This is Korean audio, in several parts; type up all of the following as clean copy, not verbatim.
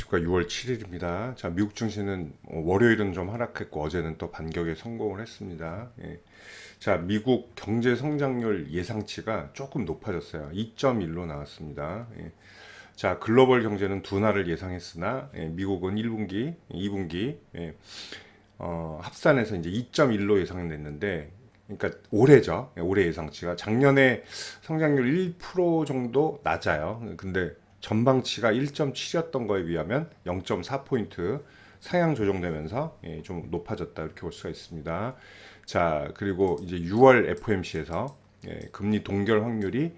안녕하십니까. 6월 7일입니다. 자, 미국 증시는 월요일은 좀 하락했고 어제는 또 반격에 성공을 했습니다. 예. 자, 미국 경제 성장률 예상치가 조금 높아졌어요. 2.1로 나왔습니다. 예. 자, 글로벌 경제는 둔화를 예상했으나 미국은 1분기, 2분기 합산해서 이제 2.1로 예상됐는데, 그러니까 올해죠. 올해 예상치가 작년에 성장률 1% 정도 낮아요. 근데 전방치가 1.7이었던 거에 비하면 0.4포인트 상향 조정되면서 좀 높아졌다 이렇게 볼 수가 있습니다. 자, 그리고 이제 6월 FOMC에서 금리 동결 확률이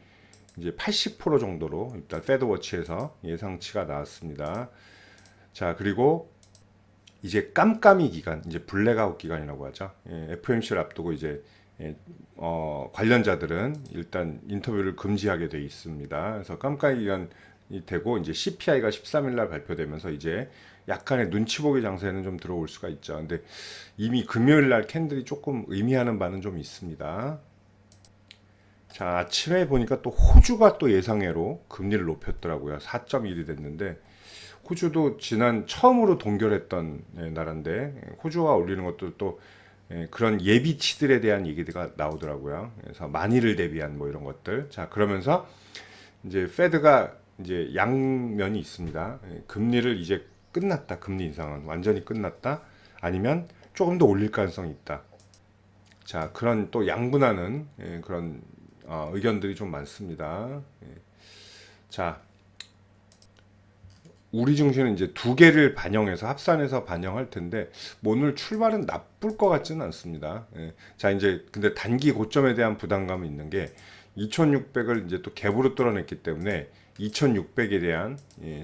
이제 80% 정도로 일단 페드워치에서 예상치가 나왔습니다. 자, 그리고 이제 깜깜이 기간, 이제 블랙아웃 기간이라고 하죠. FOMC를 앞두고 이제 관련자들은 일단 인터뷰를 금지하게 돼 있습니다. 그래서 깜깜이 기간이 되고 이제 CPI가 13일 날 발표되면서 이제 약간의 눈치 보기 장세는 좀 들어올 수가 있죠. 근데 이미 금요일 날 캔들이 조금 의미하는 바는 좀 있습니다. 자, 아침에 보니까 또 호주가 또 예상외로 금리를 높였더라고요. 4.1이 됐는데 호주도 지난 처음으로 동결했던 나라인데 호주가 올리는 것도 또 그런 예비치들에 대한 얘기가 나오더라고요. 그래서 만일을 대비한 뭐 이런 것들. 자, 그러면서 이제 페드가 이제 양면이 있습니다. 금리를 이제 끝났다. 금리 인상은 완전히 끝났다. 아니면 조금 더 올릴 가능성이 있다. 자, 그런 또 양분하는 그런 의견들이 좀 많습니다. 자, 우리 증시는 이제 두 개를 반영해서 합산해서 반영할 텐데 뭐 오늘 출발은 나쁠 것 같지는 않습니다. 자, 이제 근데 단기 고점에 대한 부담감이 있는 게 2600을 이제 또 갭으로 뚫어냈기 때문에 2600에 대한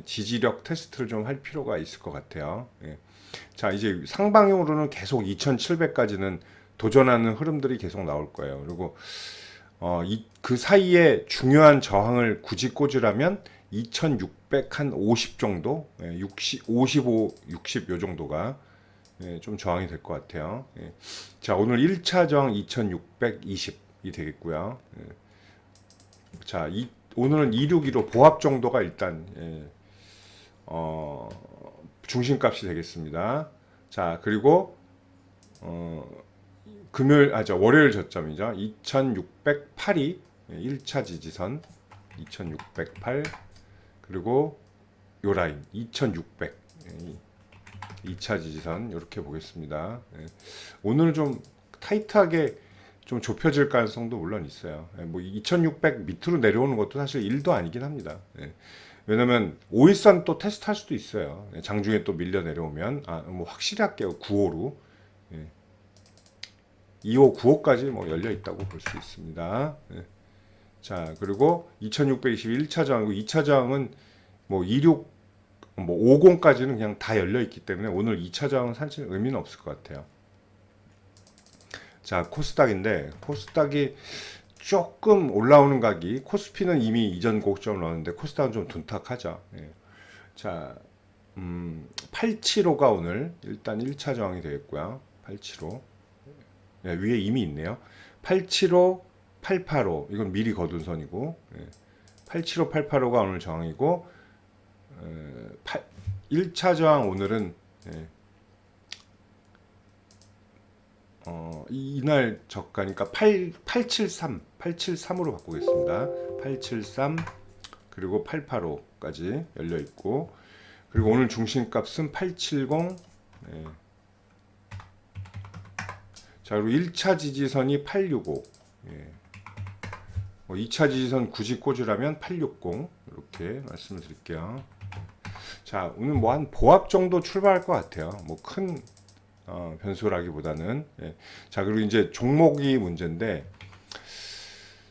지지력 테스트를 좀 할 필요가 있을 것 같아요. 자, 이제 상방향으로는 계속 2700까지는 도전하는 흐름들이 계속 나올 거예요. 그리고 그 사이에 중요한 저항을 굳이 꽂으라면 2600 한 50 정도, 60, 55, 60 요 정도가 좀 저항이 될 것 같아요. 자, 오늘 1차 저항 2620이 되겠고요. 자, 오늘은 261로 보합 정도가 일단 중심값이 되겠습니다. 자, 그리고 월요일 저점이죠. 2608이 1차 지지선 2608 그리고 요 라인 2600 2차 지지선 이렇게 보겠습니다. 오늘 좀 타이트하게 좀 좁혀질 가능성도 물론 있어요. 뭐 2600 밑으로 내려오는 것도 사실 일도 아니긴 합니다. 왜냐면 5일선 또 테스트 할 수도 있어요. 장중에 또 밀려 내려오면 뭐 확실히 할게요. 9호로 2호, 9호까지 뭐 열려 있다고 볼 수 있습니다. 자, 그리고 2621차 저항이고 2차 저항은 뭐 26, 뭐 50까지는 그냥 다 열려 있기 때문에 오늘 2차 저항은 사실 의미는 없을 것 같아요. 자, 코스닥이 조금 올라오는 각이 코스피는 이미 이전 고점을 넣었는데 코스닥은 좀 둔탁하죠. 자, 875가 오늘 일단 1차 저항이 되겠고요. 875 위에 이미 있네요. 875 885 이건 미리 거둔 선이고 875 885가 오늘 저항이고 1차 저항 오늘은 이날 저가니까 873으로 바꾸겠습니다. 873 그리고 885까지 열려 있고 그리고 오늘 중심값은 870 자, 그리고 1차 지지선이 865 뭐 2차 지지선 굳이 꽂으라면 860 이렇게 말씀을 드릴게요. 자, 오늘 뭐 한 보합 정도 출발할 것 같아요. 뭐 큰 변수라기보다는 자, 그리고 이제 종목이 문제인데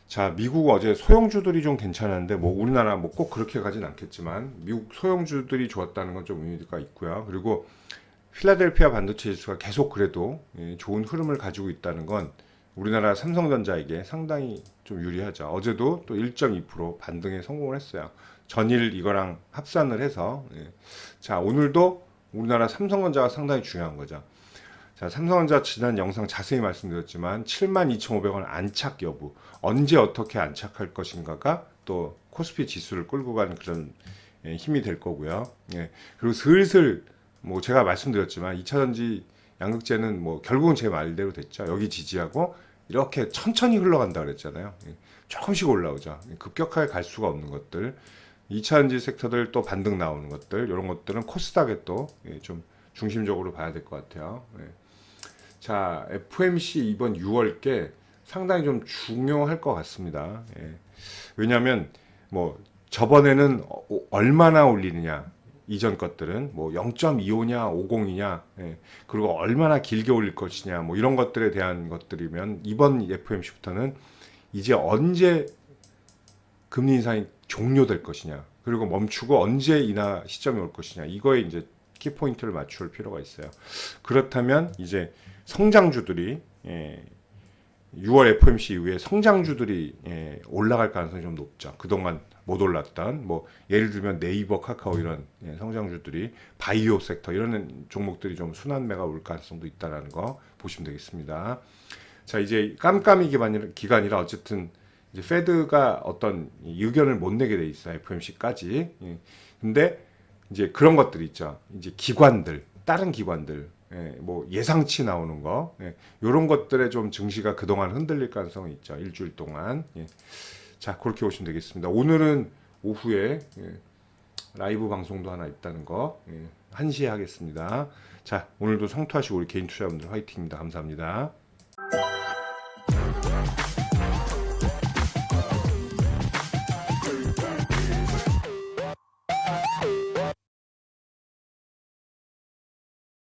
자, 미국 어제 소형주들이 좀 괜찮았는데 뭐 우리나라 뭐 꼭 그렇게 가진 않겠지만 미국 소형주들이 좋았다는 건 좀 의미가 있고요. 그리고 필라델피아 반도체 지수가 계속 그래도 좋은 흐름을 가지고 있다는 건 우리나라 삼성전자에게 상당히 좀 유리하죠. 어제도 또 1.2% 반등에 성공을 했어요. 전일 이거랑 합산을 해서 자, 오늘도 우리나라 삼성전자가 상당히 중요한 거죠. 자, 삼성전자 지난 영상 자세히 말씀드렸지만 72,500원 안착 여부 언제 어떻게 안착할 것인가가 또 코스피 지수를 끌고 가는 그런 힘이 될 거고요. 예. 그리고 슬슬 뭐 제가 말씀드렸지만 2차전지 양극재는 뭐 결국은 제 말대로 됐죠. 여기 지지하고 이렇게 천천히 흘러간다 그랬잖아요. 예. 조금씩 올라오죠. 급격하게 갈 수가 없는 것들. 2차전지 섹터들 또 반등 나오는 것들, 이런 것들은 코스닥에 또 좀 중심적으로 봐야 될 것 같아요. 예. 자, FMC 이번 6월께 상당히 좀 중요할 것 같습니다. 예. 왜냐하면 뭐 저번에는 얼마나 올리느냐, 이전 것들은 뭐 0.25냐 50이냐, 예. 그리고 얼마나 길게 올릴 것이냐, 뭐 이런 것들에 대한 것들이면 이번 FMC부터는 이제 언제 금리 인상이 종료될 것이냐, 그리고 멈추고 언제 인하 시점이 올 것이냐, 이거에 이제 키포인트를 맞출 필요가 있어요. 그렇다면 이제 성장주들이 6월 FOMC 이후에 성장주들이 올라갈 가능성이 좀 높죠. 그동안 못 올랐던 뭐 예를 들면 네이버, 카카오 이런 성장주들이 바이오 섹터 이런 종목들이 좀 순환매가 올 가능성도 있다라는 거 보시면 되겠습니다. 자, 이제 깜깜이 기간이라 어쨌든 이제 페드가 어떤 의견을 못 내게 돼 있어요. FOMC까지. 근데 이제 그런 것들이 있죠. 이제 기관들, 다른 기관들, 뭐 예상치 나오는 거, 이런 것들에 좀 증시가 그동안 흔들릴 가능성이 있죠. 일주일 동안. 자, 그렇게 보시면 되겠습니다. 오늘은 오후에 라이브 방송도 하나 있다는 거 1시에 하겠습니다. 자, 오늘도 성투하시고 우리 개인 투자자분들 화이팅입니다. 감사합니다.